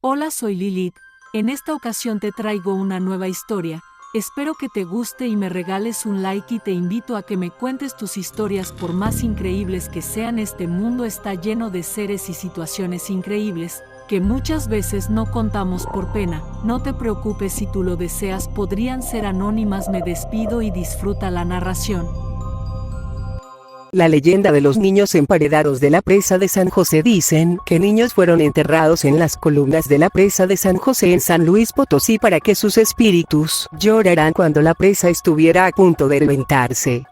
Hola, soy Lilith. En esta ocasión te traigo una nueva historia. Espero que te guste y me regales un like y te invito a que me cuentes tus historias. Por más increíbles que sean, este mundo está lleno de seres y situaciones increíbles que muchas veces no contamos por pena. No te preocupes si tú lo deseas, podrían ser anónimas. Me despido y disfruta la narración. La leyenda de los niños emparedados de la presa de San José. Dicen que niños fueron enterrados en las columnas de la presa de San José en San Luis Potosí para que sus espíritus lloraran cuando la presa estuviera a punto de reventarse.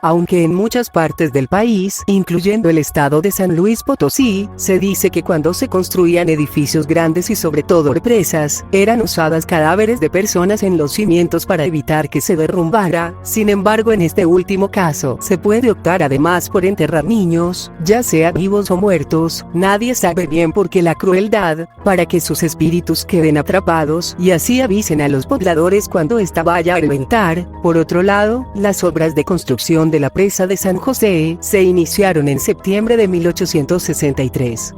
Aunque en muchas partes del país, incluyendo el estado de San Luis Potosí, se dice que cuando se construían edificios grandes y sobre todo represas, eran usadas cadáveres de personas en los cimientos para evitar que se derrumbara. Sin embargo, en este último caso, se puede optar además por enterrar niños, ya sea vivos o muertos. Nadie sabe bien por qué la crueldad, para que sus espíritus queden atrapados y así avisen a los pobladores cuando ésta vaya a reventar. Por otro lado, las obras de construcción de la presa de San José se iniciaron en septiembre de 1863.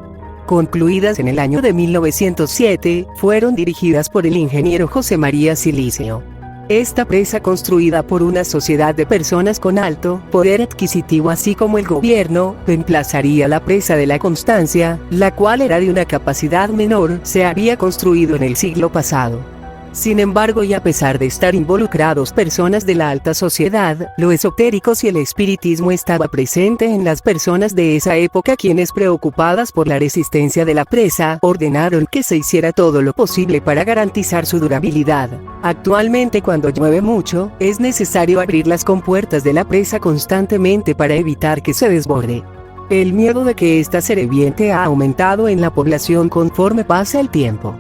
Concluidas en el año de 1907, fueron dirigidas por el ingeniero José María Silicio. Esta presa, construida por una sociedad de personas con alto poder adquisitivo así como el gobierno, reemplazaría la presa de la Constancia, la cual era de una capacidad menor. Se había construido en el siglo pasado. Sin embargo, y a pesar de estar involucrados personas de la alta sociedad, lo esotérico y el espiritismo estaba presente en las personas de esa época, quienes, preocupadas por la resistencia de la presa, ordenaron que se hiciera todo lo posible para garantizar su durabilidad. Actualmente, cuando llueve mucho, es necesario abrir las compuertas de la presa constantemente para evitar que se desborde. El miedo de que ésta se reviente ha aumentado en la población conforme pasa el tiempo.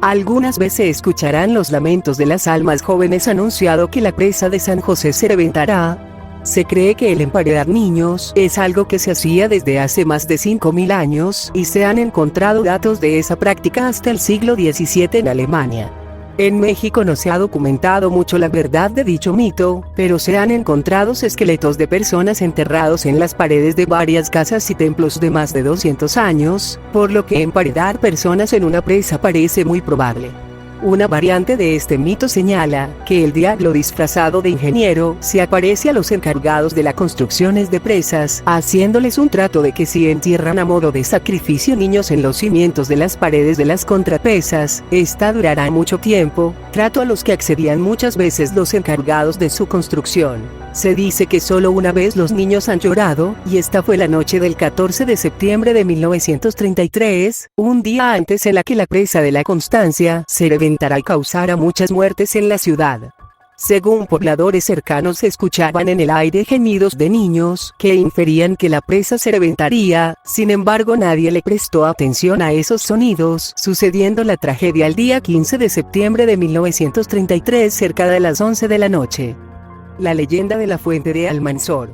Algunas veces escucharán los lamentos de las almas jóvenes anunciado que la presa de San José se reventará. Se cree que el emparedar niños es algo que se hacía desde hace más de 5000 años y se han encontrado datos de esa práctica hasta el siglo XVII en Alemania. En México no se ha documentado mucho la verdad de dicho mito, pero se han encontrado esqueletos de personas enterrados en las paredes de varias casas y templos de más de 200 años, por lo que emparedar personas en una presa parece muy probable. Una variante de este mito señala que el diablo disfrazado de ingeniero se aparece a los encargados de las construcciones de presas, haciéndoles un trato de que si entierran a modo de sacrificio niños en los cimientos de las paredes de las contrapresas, esta durará mucho tiempo, trato a los que accedían muchas veces los encargados de su construcción. Se dice que solo una vez los niños han llorado, y esta fue la noche del 14 de septiembre de 1933, un día antes en la que la presa de la Constancia se reventará y causará muchas muertes en la ciudad. Según pobladores cercanos, se escuchaban en el aire gemidos de niños que inferían que la presa se reventaría. Sin embargo, nadie le prestó atención a esos sonidos, sucediendo la tragedia el día 15 de septiembre de 1933 cerca de las 11 de la noche. La leyenda de la fuente de Almanzor.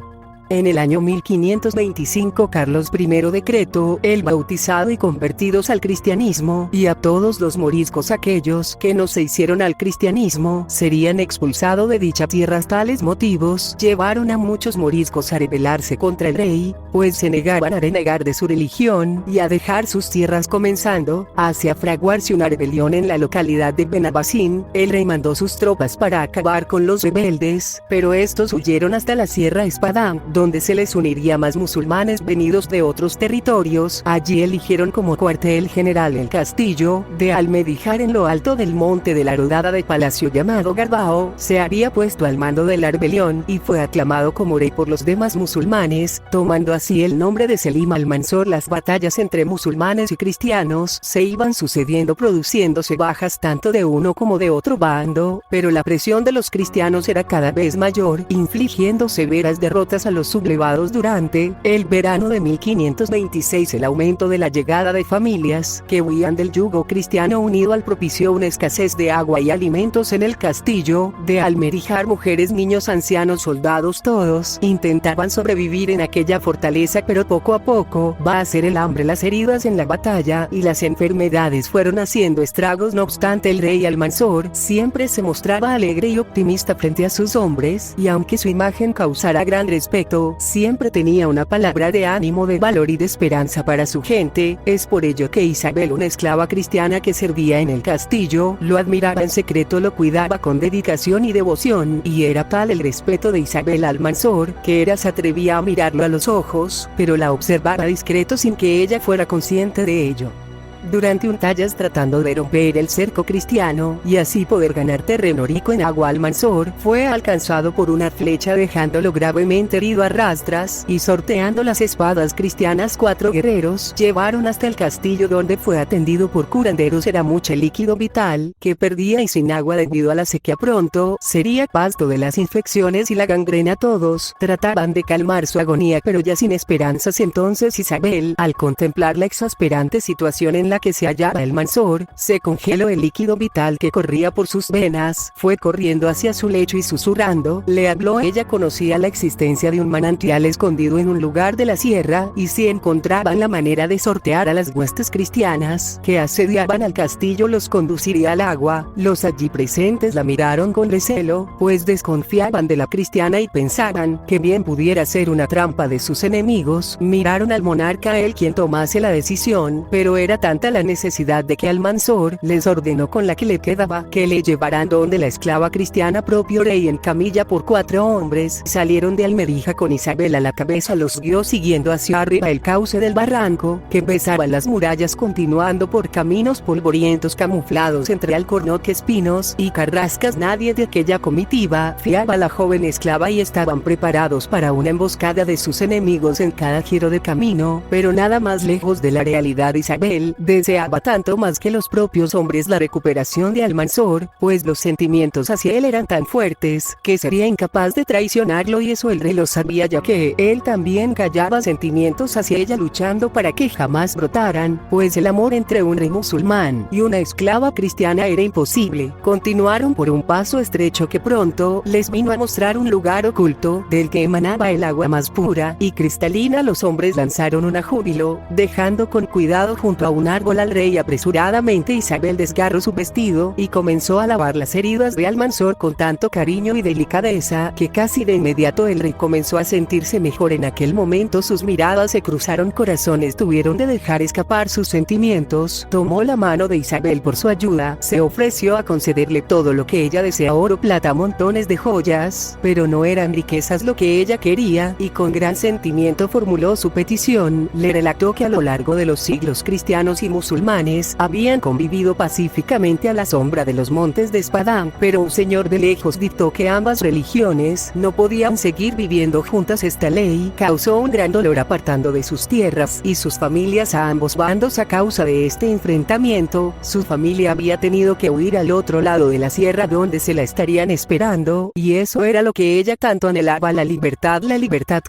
En el año 1525 Carlos I decretó el bautizado y convertidos al cristianismo, y a todos los moriscos aquellos que no se hicieron al cristianismo serían expulsados de dicha tierra. Tales motivos llevaron a muchos moriscos a rebelarse contra el rey, pues se negaban a renegar de su religión y a dejar sus tierras, comenzando así a fraguarse una rebelión en la localidad de Benabacín. El rey mandó sus tropas para acabar con los rebeldes, pero estos huyeron hasta la Sierra Espadán, donde se les uniría más musulmanes venidos de otros territorios. Allí eligieron como cuartel general el castillo de Almedíjar en lo alto del monte de la rodada de palacio llamado Garbao. Se había puesto al mando de la rebelión y fue aclamado como rey por los demás musulmanes, tomando así el nombre de Selim Almanzor. Las batallas entre musulmanes y cristianos se iban sucediendo, produciéndose bajas tanto de uno como de otro bando, pero la presión de los cristianos era cada vez mayor, infligiendo severas derrotas a los sublevados. Durante el verano de 1526 el aumento de la llegada de familias que huían del yugo cristiano unido al propició una escasez de agua y alimentos en el castillo de Almedíjar. Mujeres, niños, ancianos, soldados, todos intentaban sobrevivir en aquella fortaleza, pero poco a poco va a ser el hambre, las heridas en la batalla y las enfermedades fueron haciendo estragos. No obstante, el rey Almanzor siempre se mostraba alegre y optimista frente a sus hombres, y aunque su imagen causara gran respeto pronto, siempre tenía una palabra de ánimo, de valor y de esperanza para su gente. Es por ello que Isabel, una esclava cristiana que servía en el castillo, lo admiraba en secreto, lo cuidaba con dedicación y devoción, y era tal el respeto de Isabel Almanzor, que era se atrevía a mirarlo a los ojos, pero la observaba discreto sin que ella fuera consciente de ello. Durante un tallas, tratando de romper el cerco cristiano, y así poder ganar terreno rico en agua, Almanzor fue alcanzado por una flecha, dejándolo gravemente herido a rastras, y sorteando las espadas cristianas 4 guerreros llevaron hasta el castillo, donde fue atendido por curanderos. Era mucho el líquido vital que perdía, y sin agua debido a la sequía pronto sería pasto de las infecciones y la gangrena. Todos trataban de calmar su agonía, pero ya sin esperanzas. Entonces Isabel, al contemplar la exasperante situación en la que se hallaba Almanzor, se congeló el líquido vital que corría por sus venas, fue corriendo hacia su lecho y susurrando, le habló. Ella conocía la existencia de un manantial escondido en un lugar de la sierra, y si encontraban la manera de sortear a las huestes cristianas que asediaban al castillo, los conduciría al agua. Los allí presentes la miraron con recelo, pues desconfiaban de la cristiana y pensaban que bien pudiera ser una trampa de sus enemigos. Miraron al monarca, él quien tomase la decisión, pero era tanta la necesidad de que Almanzor les ordenó con la que le quedaba que le llevaran donde la esclava cristiana, propio rey en camilla por 4 hombres. Salieron de Almerija con Isabel a la cabeza, los guió siguiendo hacia arriba el cauce del barranco que besaba las murallas, continuando por caminos polvorientos camuflados entre alcornoques, pinos y carrascas. Nadie de aquella comitiva fiaba a la joven esclava y estaban preparados para una emboscada de sus enemigos en cada giro de camino, pero nada más lejos de la realidad. Isabel deseaba tanto más que los propios hombres la recuperación de Almanzor, pues los sentimientos hacia él eran tan fuertes que sería incapaz de traicionarlo, y eso el rey lo sabía, ya que él también callaba sentimientos hacia ella, luchando para que jamás brotaran, pues el amor entre un rey musulmán y una esclava cristiana era imposible. Continuaron por un paso estrecho que pronto les vino a mostrar un lugar oculto del que emanaba el agua más pura y cristalina. Los hombres lanzaron un júbilo, dejando con cuidado junto a un árbol al rey. Apresuradamente Isabel desgarró su vestido y comenzó a lavar las heridas de Almanzor con tanto cariño y delicadeza que casi de inmediato el rey comenzó a sentirse mejor. En aquel momento sus miradas se cruzaron, corazones tuvieron de dejar escapar sus sentimientos. Tomó la mano de Isabel por su ayuda, se ofreció a concederle todo lo que ella desea, oro, plata, montones de joyas, pero no eran riquezas lo que ella quería, y con gran sentimiento formuló su petición. Le relató que a lo largo de los siglos cristianos y musulmanes habían convivido pacíficamente a la sombra de los montes de Espadán, pero un señor de lejos dictó que ambas religiones no podían seguir viviendo juntas. Esta ley causó un gran dolor, apartando de sus tierras y sus familias a ambos bandos. A causa de este enfrentamiento, su familia había tenido que huir al otro lado de la sierra, donde se la estarían esperando, y eso era lo que ella tanto anhelaba, la libertad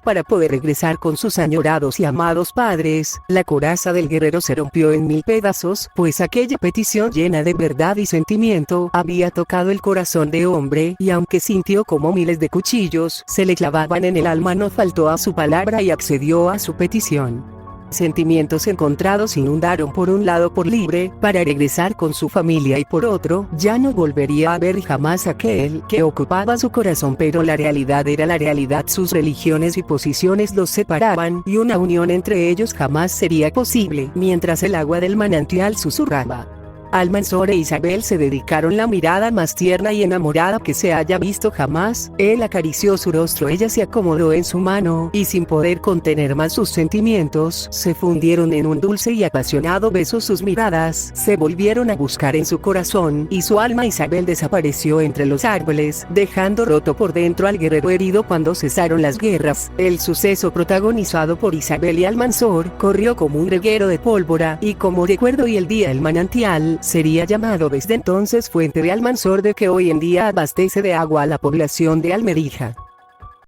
para poder regresar con sus añorados y amados padres. La coraza del guerrero se rompió en 1000 pedazos, pues aquella petición llena de verdad y sentimiento había tocado el corazón de hombre, y aunque sintió como miles de cuchillos se le clavaban en el alma, no faltó a su palabra y accedió a su petición. Sentimientos encontrados inundaron por un lado por libre para regresar con su familia, y por otro, ya no volvería a ver jamás aquel que ocupaba su corazón. Pero la realidad era la realidad, sus religiones y posiciones los separaban, y una unión entre ellos jamás sería posible. Mientras el agua del manantial susurraba, Almanzor e Isabel se dedicaron la mirada más tierna y enamorada que se haya visto jamás. Él acarició su rostro, ella se acomodó en su mano, y sin poder contener más sus sentimientos, se fundieron en un dulce y apasionado beso. Sus miradas se volvieron a buscar en su corazón, y su alma. Isabel desapareció entre los árboles, dejando roto por dentro al guerrero herido. Cuando cesaron las guerras, el suceso protagonizado por Isabel y Almanzor corrió como un reguero de pólvora, y como recuerdo y el día el manantial sería llamado desde entonces Fuente de Almanzor, de que hoy en día abastece de agua a la población de Almerija.